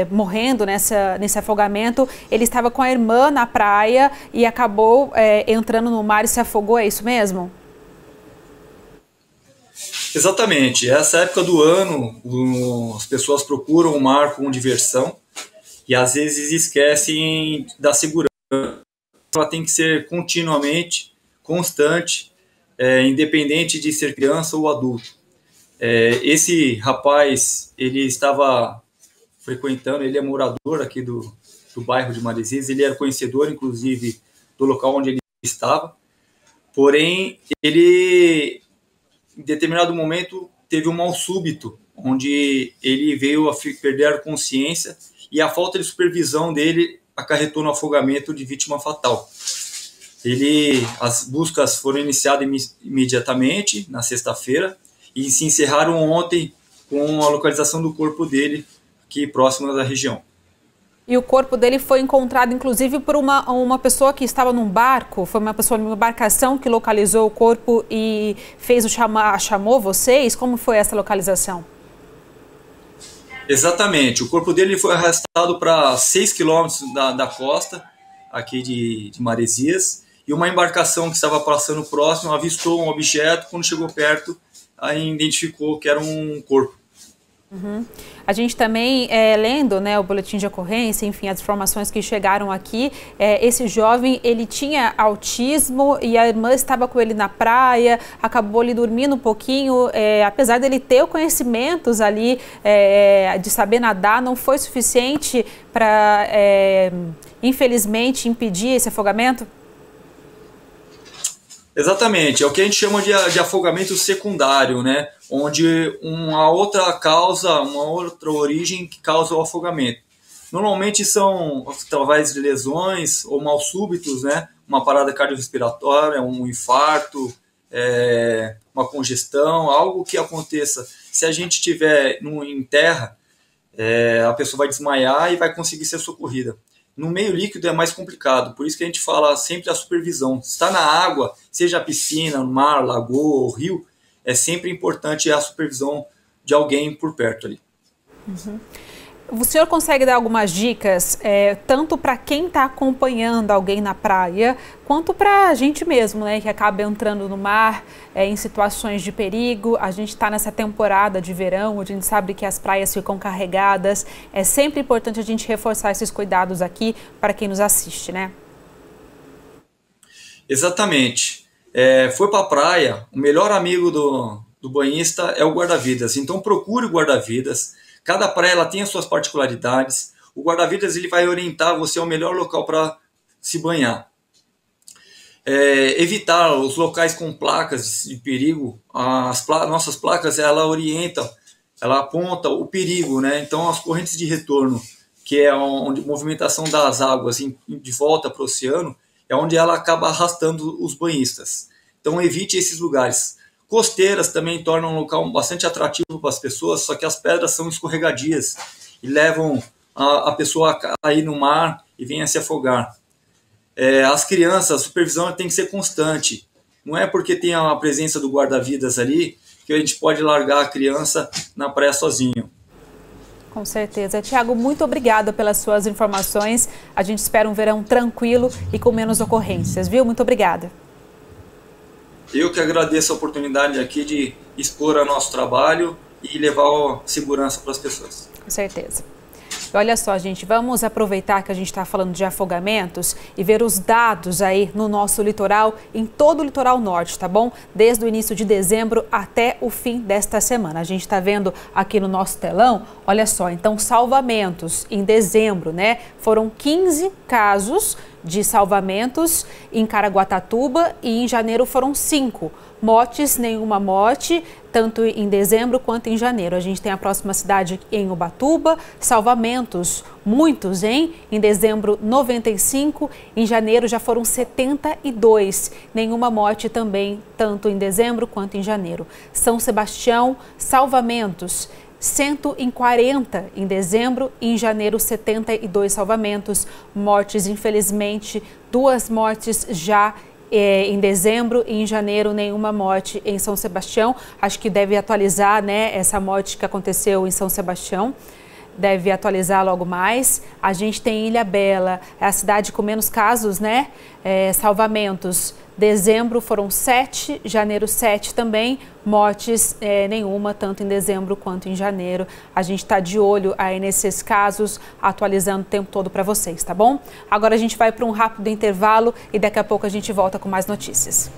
morrendo nesse afogamento, ele estava com a irmã na praia e acabou entrando no mar e se afogou, é isso mesmo? Exatamente. Essa época do ano, as pessoas procuram o mar com diversão e às vezes esquecem da segurança. Ela tem que ser continuamente, constante, independente de ser criança ou adulto. Esse rapaz, ele estava frequentando, ele é morador aqui do bairro de Maresias, ele era conhecedor, inclusive, do local onde ele estava, porém, ele, em determinado momento, teve um mal súbito, onde ele veio a perder a consciência e a falta de supervisão dele acarretou no afogamento de vítima fatal. As buscas foram iniciadas imediatamente, na sexta-feira, e se encerraram ontem com a localização do corpo dele, aqui próximo da região. E o corpo dele foi encontrado, inclusive, por uma pessoa que estava num barco, foi uma pessoa numa embarcação que localizou o corpo e chamou vocês? Como foi essa localização? Exatamente, o corpo dele foi arrastado para 6 quilômetros da costa, aqui de Maresias, e uma embarcação que estava passando próximo avistou um objeto, quando chegou perto, aí identificou que era um corpo. A gente também, lendo, né, o boletim de ocorrência, enfim, as informações que chegaram aqui, esse jovem, ele tinha autismo e a irmã estava com ele na praia, acabou ali dormindo um pouquinho, apesar dele ter o conhecimentos ali de saber nadar, não foi suficiente para, infelizmente, impedir esse afogamento? Exatamente, é o que a gente chama de afogamento secundário, né? Onde uma outra causa, uma outra origem que causa o afogamento. Normalmente são através de lesões ou mal súbitos, né? Uma parada cardiorrespiratória, um infarto, uma congestão, algo que aconteça. Se a gente estiver em terra, a pessoa vai desmaiar e vai conseguir ser socorrida. No meio líquido é mais complicado, por isso que a gente fala sempre da supervisão. Se está na água, seja piscina, mar, lagoa ou rio, é sempre importante a supervisão de alguém por perto ali. O senhor consegue dar algumas dicas, tanto para quem está acompanhando alguém na praia, quanto para a gente mesmo, né, que acaba entrando no mar em situações de perigo? A gente está nessa temporada de verão, onde a gente sabe que as praias ficam carregadas. É sempre importante a gente reforçar esses cuidados aqui para quem nos assiste, né? Exatamente. Foi para a praia, o melhor amigo do banhista é o guarda-vidas. Então procure o guarda-vidas. Cada praia ela tem as suas particularidades. O guarda-vidas ele vai orientar você ao melhor local para se banhar. Evitar os locais com placas de perigo. Nossas placas ela orientam, ela aponta o perigo, né? Então as correntes de retorno, que é onde a movimentação das águas de volta para o oceano, é onde ela acaba arrastando os banhistas. Então evite esses lugares. Costeiras também tornam um local bastante atrativo para as pessoas, só que as pedras são escorregadias e levam a pessoa a cair no mar e venha se afogar. As crianças, a supervisão tem que ser constante. Não é porque tem a presença do guarda-vidas ali que a gente pode largar a criança na praia sozinho. Com certeza. Tiago, muito obrigada pelas suas informações. A gente espera um verão tranquilo e com menos ocorrências, viu? Muito obrigada. Eu que agradeço a oportunidade aqui de expor o nosso trabalho e levar segurança para as pessoas. Com certeza. Olha só, gente, vamos aproveitar que a gente está falando de afogamentos e ver os dados aí no nosso litoral, em todo o litoral norte, tá bom? Desde o início de dezembro até o fim desta semana. A gente está vendo aqui no nosso telão, olha só, então salvamentos em dezembro, né? Foram 15 casos de salvamentos em Caraguatatuba e em janeiro foram 5. Mortes, nenhuma morte, tanto em dezembro quanto em janeiro. A gente tem a próxima cidade em Ubatuba, salvamentos, muitos, hein? Em dezembro, 95, em janeiro já foram 72. Nenhuma morte também, tanto em dezembro quanto em janeiro. São Sebastião, salvamentos, 140 em dezembro e em janeiro 72 salvamentos. Mortes, infelizmente, 2 mortes já em dezembro e em janeiro nenhuma morte em São Sebastião. Acho que deve atualizar, né, essa morte que aconteceu em São Sebastião. Deve atualizar logo mais. A gente tem Ilhabela, é a cidade com menos casos, né? Salvamentos. Dezembro foram 7, janeiro 7 também, mortes nenhuma, tanto em dezembro quanto em janeiro. A gente está de olho aí nesses casos, atualizando o tempo todo para vocês, tá bom? Agora a gente vai para um rápido intervalo e daqui a pouco a gente volta com mais notícias.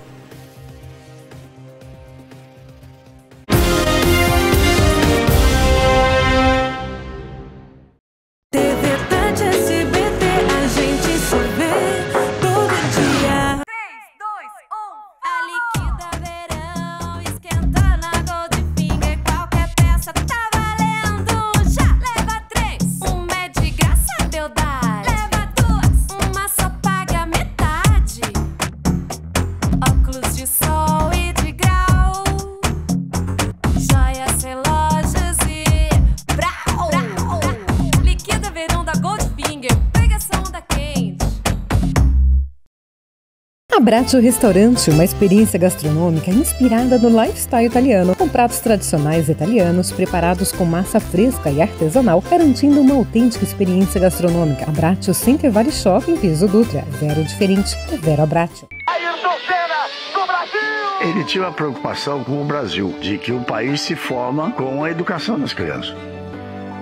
Abbraccio Restaurante, uma experiência gastronômica inspirada no lifestyle italiano, com pratos tradicionais italianos preparados com massa fresca e artesanal, garantindo uma autêntica experiência gastronômica. Abbraccio Center Vale Shopping, Piso Dutra. Zero diferente, é Vero Abbraccio. Ayrton Senna, do Brasil! Ele tinha uma preocupação com o Brasil, de que o país se forma com a educação das crianças.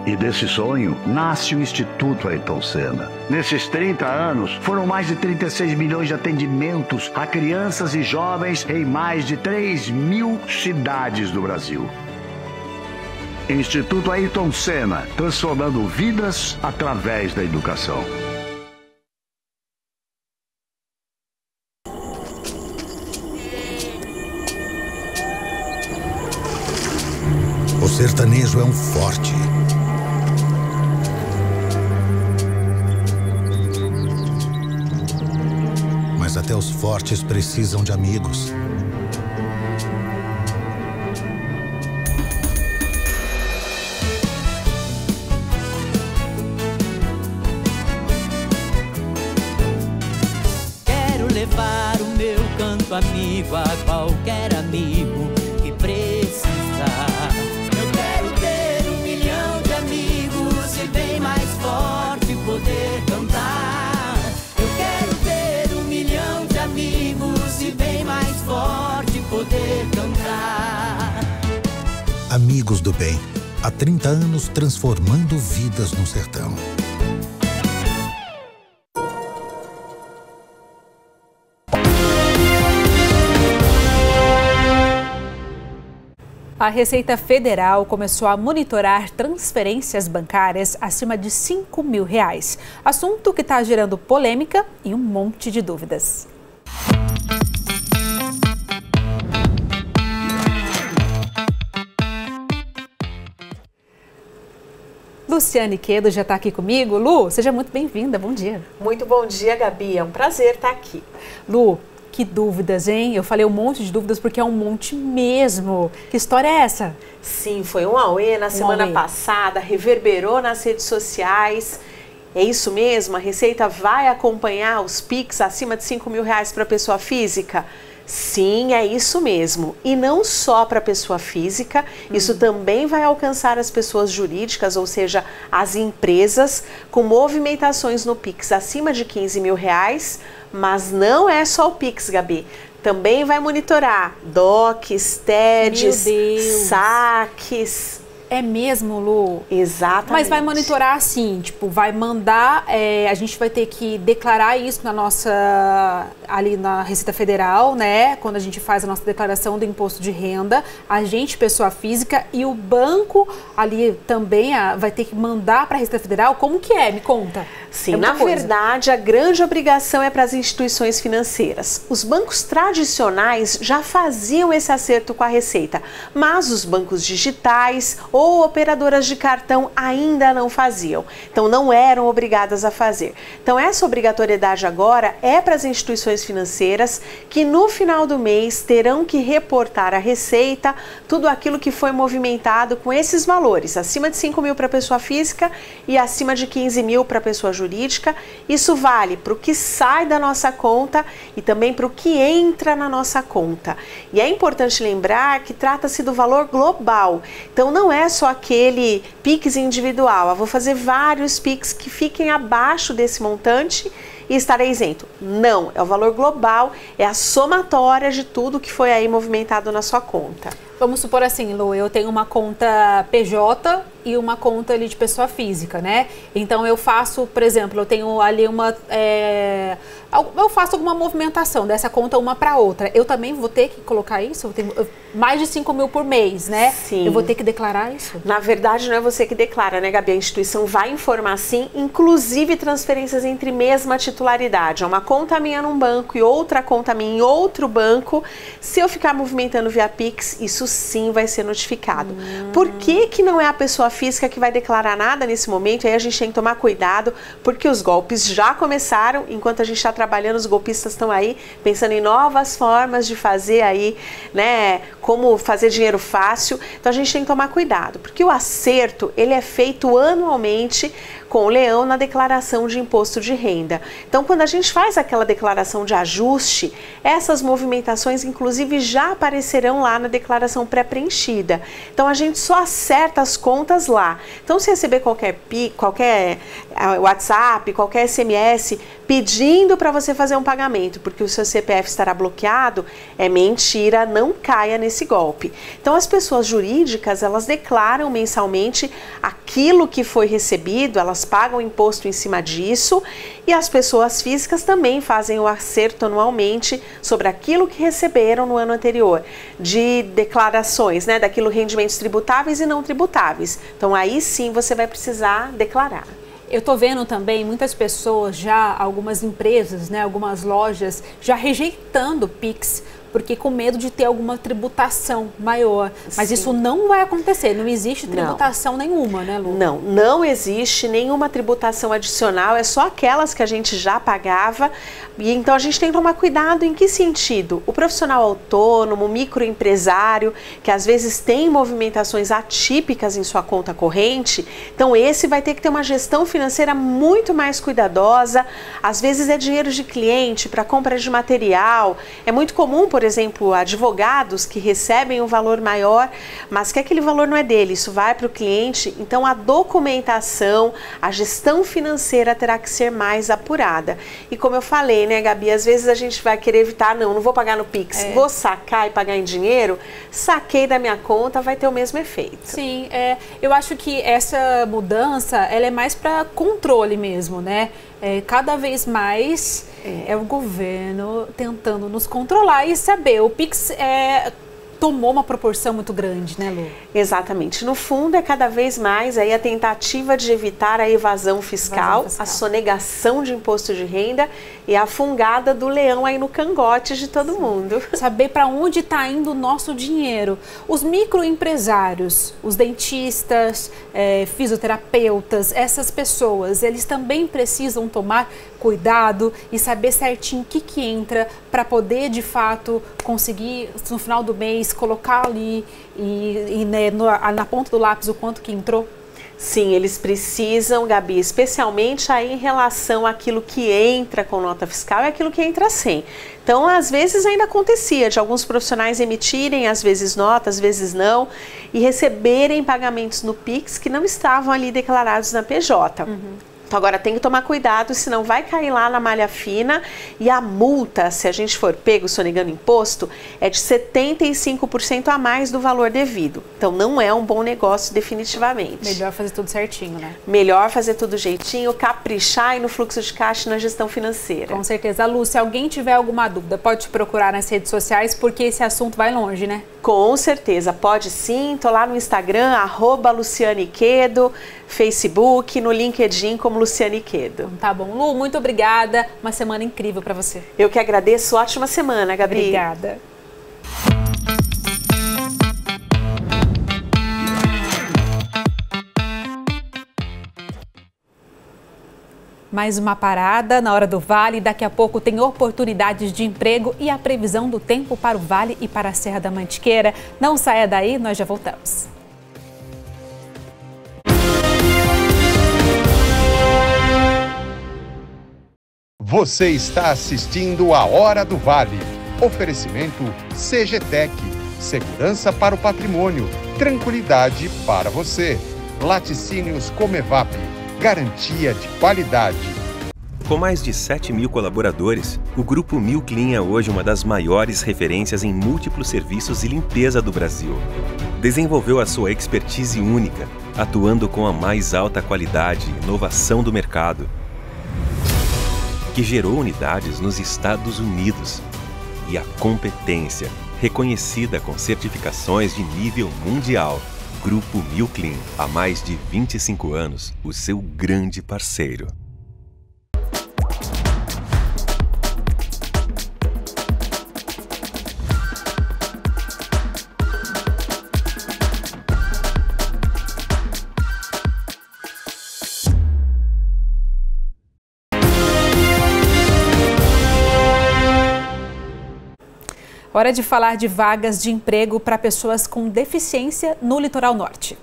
E desse sonho nasce o Instituto Ayrton Senna. Nesses 30 anos, foram mais de 36 milhões de atendimentos a crianças e jovens em mais de 3.000 cidades do Brasil. Instituto Ayrton Senna, transformando vidas através da educação. O sertanejo é um forte. Mas até os fortes precisam de amigos. Quero levar o meu canto amigo a qualquer amigo que precisar. Eu quero ter 1 milhão de amigos e bem mais forte poder cantar. Eu quero ter 1 milhão de amigos e bem mais forte poder cantar. Amigos do Bem. Há 30 anos transformando vidas no sertão. A Receita Federal começou a monitorar transferências bancárias acima de R$5 mil. Assunto que está gerando polêmica e um monte de dúvidas. Luciane Quedo já está aqui comigo. Lu, seja muito bem-vinda, bom dia. Muito bom dia, Gabi, é um prazer estar aqui. Lu, que dúvidas, hein? Eu falei um monte de dúvidas porque é um monte mesmo. Que história é essa? Sim, foi um auê na semana passada, reverberou nas redes sociais. É isso mesmo? A Receita vai acompanhar os PIX acima de R$5 mil para pessoa física? Sim, é isso mesmo. E não só para pessoa física, isso também vai alcançar as pessoas jurídicas, ou seja, as empresas com movimentações no PIX acima de R$15 mil, mas não é só o PIX, Gabi. Também vai monitorar DOCs, TEDs, saques. É mesmo, Lu? Exatamente. Mas vai monitorar assim, tipo, vai mandar, a gente vai ter que declarar isso na nossa, ali na Receita Federal, né? Quando a gente faz a nossa declaração do imposto de renda, a gente, pessoa física, e o banco ali também vai ter que mandar para a Receita Federal. Como que é? Me conta. Sim, na verdade, a grande obrigação é para as instituições financeiras. Os bancos tradicionais já faziam esse acerto com a Receita, mas os bancos digitais ou operadoras de cartão ainda não faziam. Então, não eram obrigadas a fazer. Então, essa obrigatoriedade agora é para as instituições financeiras que no final do mês terão que reportar à Receita tudo aquilo que foi movimentado com esses valores, acima de R$5 mil para pessoa física e acima de R$15 mil para pessoa jurídica. Isso vale para o que sai da nossa conta e também para o que entra na nossa conta. E é importante lembrar que trata-se do valor global. Então, não é só aquele PIX individual. Eu vou fazer vários PIX que fiquem abaixo desse montante e estarei isento. Não, é o valor global, é a somatória de tudo que foi aí movimentado na sua conta. Vamos supor assim, Lu, eu tenho uma conta PJ e uma conta ali de pessoa física, né? Então eu faço, por exemplo, eu tenho ali eu faço alguma movimentação dessa conta uma para outra. Eu também vou ter que colocar isso? Eu tenho mais de R$5 mil por mês, né? Sim. Eu vou ter que declarar isso? Na verdade, não é você que declara, né, Gabi? A instituição vai informar sim, inclusive transferências entre mesma titularidade. É uma conta minha num banco e outra conta minha em outro banco. Se eu ficar movimentando via PIX, isso sim vai ser notificado. Por que que não é a pessoa física que vai declarar nada nesse momento? Aí a gente tem que tomar cuidado, porque os golpes já começaram. Enquanto a gente está trabalhando, os golpistas estão aí pensando em novas formas de fazer aí, né, como fazer dinheiro fácil. Então a gente tem que tomar cuidado, porque o acerto, ele é feito anualmente com o leão na declaração de imposto de renda. Então, quando a gente faz aquela declaração de ajuste, essas movimentações, inclusive, já aparecerão lá na declaração pré-preenchida. Então, a gente só acerta as contas lá. Então, se receber qualquer WhatsApp, qualquer SMS pedindo para você fazer um pagamento, porque o seu CPF estará bloqueado, é mentira, não caia nesse golpe. Então, as pessoas jurídicas, elas declaram mensalmente aquilo que foi recebido, elas pagam imposto em cima disso, e as pessoas físicas também fazem o acerto anualmente sobre aquilo que receberam no ano anterior, de declarações, né, daquilo rendimentos tributáveis e não tributáveis. Então, aí sim você vai precisar declarar. Eu tô vendo também muitas pessoas já, algumas empresas, né, algumas lojas já rejeitando o Pix, porque com medo de ter alguma tributação maior. Mas isso não vai acontecer, não existe tributação nenhuma, né, Lu? Não existe nenhuma tributação adicional, é só aquelas que a gente já pagava. E então a gente tem que tomar cuidado em que sentido? O profissional autônomo, o microempresário, que às vezes tem movimentações atípicas em sua conta corrente, então esse vai ter que ter uma gestão financeira muito mais cuidadosa. Às vezes é dinheiro de cliente para compra de material. É muito comum, por exemplo, advogados que recebem um valor maior, mas que aquele valor não é dele, isso vai para o cliente. Então a documentação, a gestão financeira terá que ser mais apurada. E como eu falei, né, Gabi, às vezes a gente vai querer evitar, não vou pagar no Pix, vou sacar e pagar em dinheiro, saquei da minha conta, vai ter o mesmo efeito. Sim, eu acho que essa mudança, ela é mais para controle mesmo, né? Cada vez mais é o governo tentando nos controlar e saber. O Pix tomou uma proporção muito grande, né, Lu? Exatamente. No fundo, é cada vez mais aí a tentativa de evitar a evasão fiscal, a sonegação de imposto de renda e a fungada do leão aí no cangote de todo mundo. Saber para onde está indo o nosso dinheiro. Os microempresários, os dentistas, fisioterapeutas, essas pessoas, eles também precisam tomar cuidado e saber certinho o que entra para poder, de fato, conseguir, no final do mês, colocar ali né, na ponta do lápis o quanto que entrou? Sim, eles precisam, Gabi, especialmente aí em relação àquilo que entra com nota fiscal e aquilo que entra sem. Então, às vezes ainda acontecia de alguns profissionais emitirem, às vezes nota, às vezes não, e receberem pagamentos no Pix que não estavam ali declarados na PJ. Então agora tem que tomar cuidado, senão vai cair lá na malha fina e a multa, se a gente for pego sonegando imposto, é de 75% a mais do valor devido. Então não é um bom negócio definitivamente. Melhor fazer tudo certinho, né? Melhor fazer tudo jeitinho, caprichar aí no fluxo de caixa e na gestão financeira. Com certeza. Lu, se alguém tiver alguma dúvida, pode te procurar nas redes sociais, porque esse assunto vai longe, né? Com certeza, pode sim. Tô lá no Instagram, @LucianeQuedo, Facebook, no LinkedIn como Luciane Quedo. Tá bom, Lu, muito obrigada. Uma semana incrível para você. Eu que agradeço. Ótima semana, Gabi. Obrigada. Mais uma parada na hora do Vale. Daqui a pouco tem oportunidades de emprego e a previsão do tempo para o Vale e para a Serra da Mantiqueira. Não saia daí, nós já voltamos. Você está assistindo a Hora do Vale. Oferecimento CGTEC. Segurança para o patrimônio. Tranquilidade para você. Laticínios Comevap. Garantia de qualidade. Com mais de 7.000 colaboradores, o Grupo Mil Clean é hoje uma das maiores referências em múltiplos serviços e limpeza do Brasil. Desenvolveu a sua expertise única, atuando com a mais alta qualidade e inovação do mercado, que gerou unidades nos Estados Unidos, e a competência, reconhecida com certificações de nível mundial. Grupo Mil Clean, há mais de 25 anos, o seu grande parceiro. Hora de falar de vagas de emprego para pessoas com deficiência no Litoral Norte.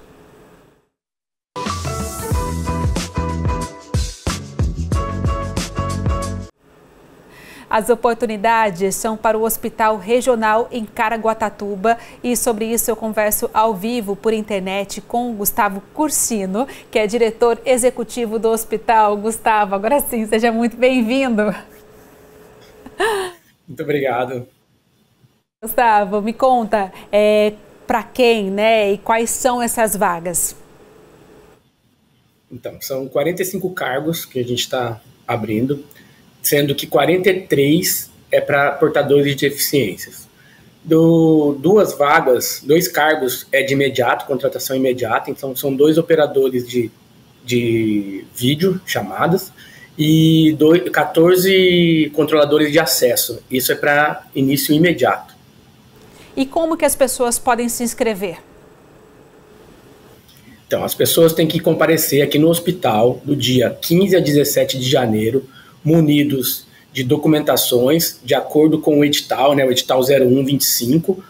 As oportunidades são para o Hospital Regional em Caraguatatuba e sobre isso eu converso ao vivo por internet com o Gustavo Cursino, que é diretor executivo do hospital. Gustavo, agora sim, seja muito bem-vindo. Muito obrigado. Gustavo, me conta, para quem, né, e quais são essas vagas? Então, são 45 cargos que a gente está abrindo, sendo que 43 é para portadores de deficiências. Duas vagas, 2 cargos é de imediato, contratação imediata, então são 2 operadores de vídeo, chamadas, e 14 controladores de acesso. Isso é para início imediato. E como que as pessoas podem se inscrever? Então, as pessoas têm que comparecer aqui no hospital do dia 15 a 17 de janeiro, munidos de documentações, de acordo com o edital, né, o edital 0125,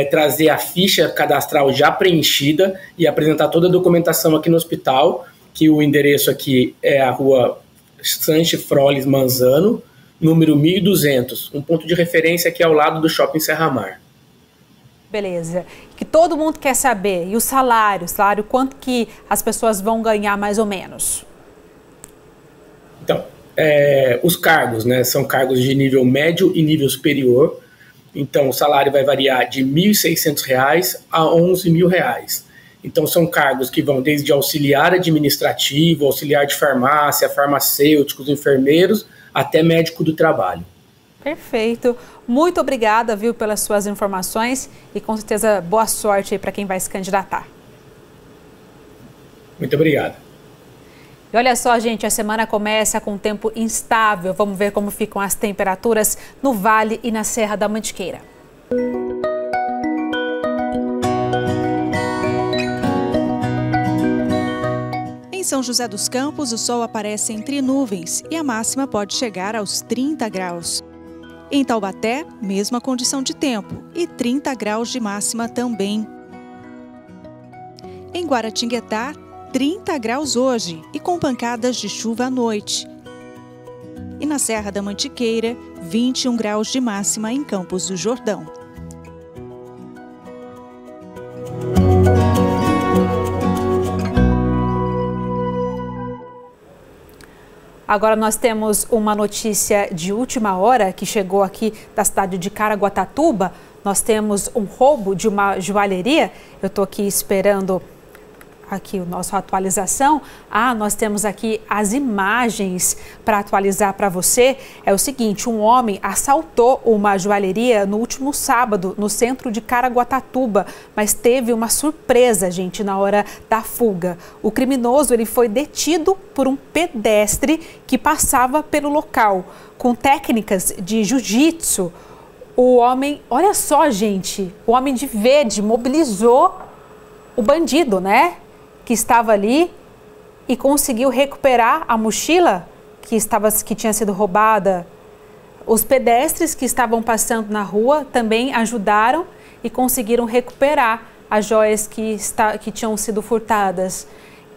trazer a ficha cadastral já preenchida e apresentar toda a documentação aqui no hospital, que o endereço aqui é a rua Sanches Froles Manzano, número 1200, um ponto de referência aqui ao lado do Shopping Serra Mar. Beleza. Que todo mundo quer saber. E o salário, quanto que as pessoas vão ganhar mais ou menos? Então, os cargos, né, são cargos de nível médio e nível superior. Então, o salário vai variar de R$ 1.600 a R$ 11.000. Então, são cargos que vão desde auxiliar administrativo, auxiliar de farmácia, farmacêuticos, enfermeiros, até médico do trabalho. Perfeito. Muito obrigada, viu, pelas suas informações e com certeza boa sorte aí para quem vai se candidatar. Muito obrigado. E olha só, gente, a semana começa com um tempo instável. Vamos ver como ficam as temperaturas no Vale e na Serra da Mantiqueira. Em São José dos Campos, o sol aparece entre nuvens e a máxima pode chegar aos 30 graus. Em Taubaté, mesma condição de tempo e 30 graus de máxima também. Em Guaratinguetá, 30 graus hoje e com pancadas de chuva à noite. E na Serra da Mantiqueira, 21 graus de máxima em Campos do Jordão. Agora nós temos uma notícia de última hora que chegou aqui da cidade de Caraguatatuba. Nós temos um roubo de uma joalheria. Eu estou aqui esperando aqui a nossa atualização. Nós temos aqui as imagens para atualizar para você. É o seguinte, um homem assaltou uma joalheria no último sábado no centro de Caraguatatuba, mas teve uma surpresa, gente, na hora da fuga. O criminoso ele foi detido por um pedestre que passava pelo local. Com técnicas de jiu-jitsu, o homem, olha só, gente, o homem de verde mobilizou o bandido, né? Que estava ali e conseguiu recuperar a mochila que tinha sido roubada. Os pedestres que estavam passando na rua também ajudaram e conseguiram recuperar as joias que tinham sido furtadas.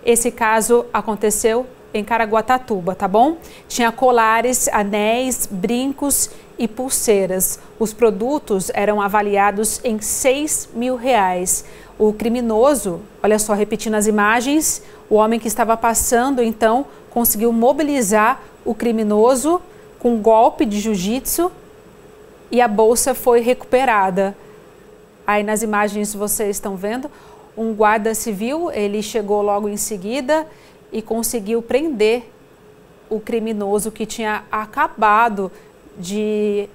Esse caso aconteceu em Caraguatatuba, tá bom? Tinha colares, anéis, brincos e pulseiras. Os produtos eram avaliados em R$ 6.000. O criminoso, olha só, repetindo as imagens, o homem que estava passando, então, conseguiu mobilizar o criminoso com um golpe de jiu-jitsu e a bolsa foi recuperada. Aí nas imagens vocês estão vendo, um guarda civil, ele chegou logo em seguida e conseguiu prender o criminoso que tinha acabado de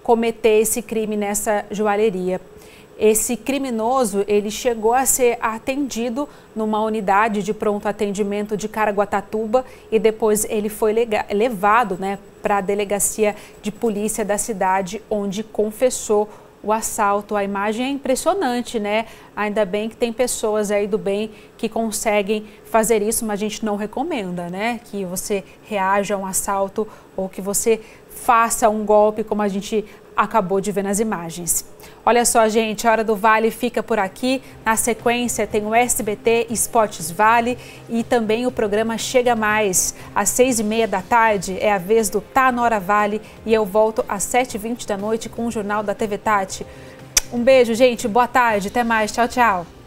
cometer esse crime nessa joalheria. Esse criminoso, ele chegou a ser atendido numa unidade de pronto atendimento de Caraguatatuba e depois ele foi levado, né, para a delegacia de polícia da cidade, onde confessou o assalto. A imagem é impressionante, né? Ainda bem que tem pessoas aí do bem que conseguem fazer isso, mas a gente não recomenda, né? Que você reaja a um assalto ou que você faça um golpe, como a gente acabou de ver nas imagens. Olha só, gente, a Hora do Vale fica por aqui. Na sequência tem o SBT Esportes Vale e também o programa Chega Mais. Às 6h30 da tarde é a vez do Tá na Hora Vale e eu volto às 7h20 da noite com o Jornal da TV Tati. Um beijo, gente. Boa tarde. Até mais. Tchau, tchau.